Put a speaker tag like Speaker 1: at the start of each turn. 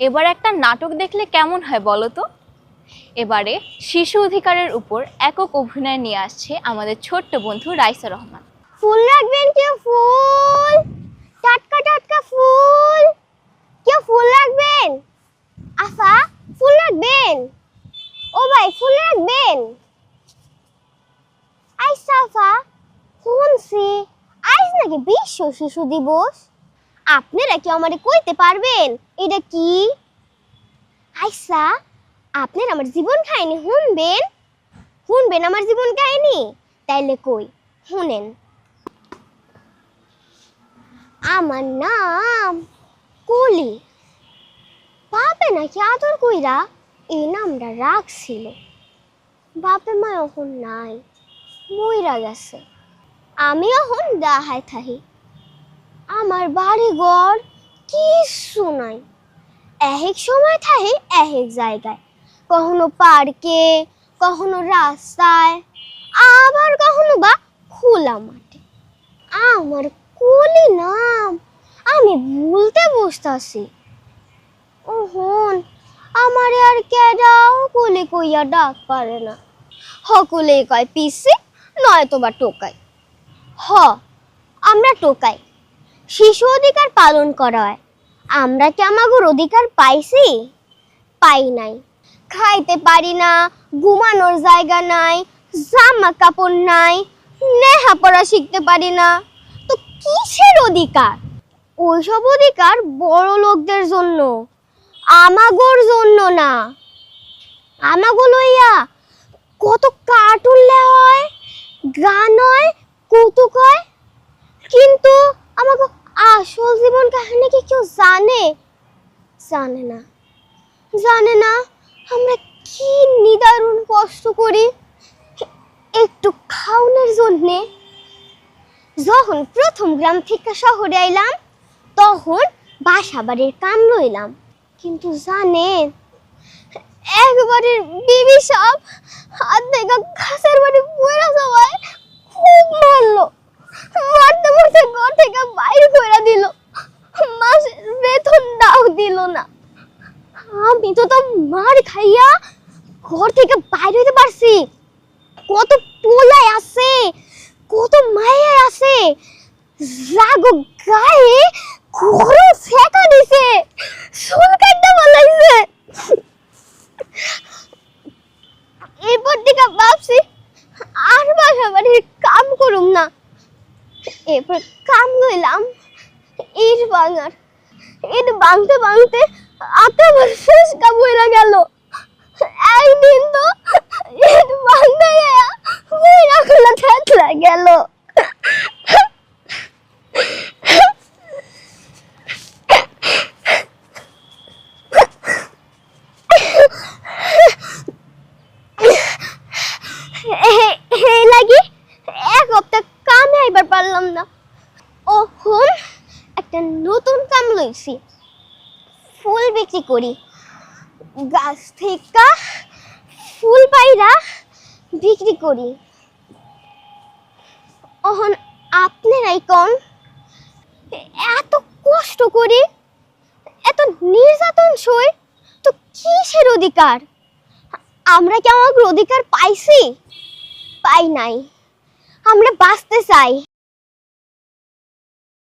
Speaker 1: এবার একটা নাটক দেখলে কেমন হয় বলো তো। এবারে শিশু অধিকারের উপর একক অভিনয় নিয়ে আসছে আমাদের ছোট্ট বন্ধু রাইসা রহমান।
Speaker 2: ফুল রাখবেন কেউ? ফুল, টাটকা টাটকা ফুল, কেউ ফুল রাখবেন? আফা, ফুল রাখবেন? ও ভাই, ফুল রাখবেন? আইসা আফা, শুনছি আজ নাকি বিশ্ব শিশু দিবস। আপনারা কি আমারে কইতে পারবেন এটা কি? আইসা, আপনারা আমার জীবন কাহিনী শুনবেন? শুনবেন আমার জীবন কাহিনী? তাইলে কই, শুনেন। আমার নাম কলি। বাপে নাকি আদর কইরা এই নামটা রাখছিল। বাপে মা এখন নাই, মইরা গেছে। আমি এখন দাহায় থাহি। আমার বাড়ি ঘর কিছু নাই। এক সময় থাহি এক জায়গায়, কখনো পার্কে, কখনো রাস্তায়, আবার কখনো বা খোলা মাঠে। আমার কলি নাম আমি ভুলতে বসতাছি। ওহন আমার আর কেডাও কলি কইয়া ডাক পারে না। হকুলে কয় পিসি, নয়তো বা টোকাই। হ, আমরা টোকাই। শিশু অধিকার পালন করা হয়। আমরা কি আমাগোর অধিকার পাইছি? পাই নাই। খাইতে পারি না, ঘুমানোর জায়গা নাই, জামা কাপড় নাই, লেখাপড়া শিখতে পারি না। তো কিসের অধিকার? ওইসব অধিকার বড় লোকদের জন্য, আমাগোর জন্য না। আমাগো লইয়া কত কার্টুন হয়, গান হয়, কৌতুক হয়, কিন্তু আমাগো আসল জীবন কাহিনী কি কেউ জানে? জানে না। জানে না আমরা কি নিদারুণ কষ্ট করি একটু খাওয়ানোর জন্যে। যখন প্রথম গ্রাম থেকে শহরে আইলাম, তখন বাসা বাড়ির কাম লইলাম। কিন্তু জানেন, একবারের বিবি সাপ হাত থেকে গাছের বাড়ি পড়ে যাওয়ায় খুব মারলো। মারতে মারতে ঘর থেকে বাইর করে দিল। মাসের বেতনটাও দিল না। আমি তো মার খাইয়া ঘর থেকে বাইর হইতে পারছি। কত পোলাই আছে, কত মায়া আছে, রাগো গায়ে ঘরে ফেকা দিছে, চুল কাটতে বলাইছে। এরপর থেকে ভাবছি আর বাসা বাড়ির কাম করুম না। এরপর কাম লইলাম ইট ভাঙার। ইট ভাঙতে ভাঙতে আত্মাবার শেষ কাম হইয়া গেল। একদিন তো ইট ভাঙতে গিয়া বইরা খোলা থেতলা গেল। এই লাগি এক সপ্তাহ কামে আইবার পারলাম না। ওহন একটা নতুন কাম লইছি, ফুল বিক্রি করি। গাছ থেকে ফুল পাইরা বিক্রি করি। ওহন আপনারাই কোন, এত কষ্ট করি, এত নির্যাতন সই, তো কিসের অধিকার? আমরা কি আমাদের অধিকার পাইছি? পাই নাই। আমরা বাঁচতে চাই,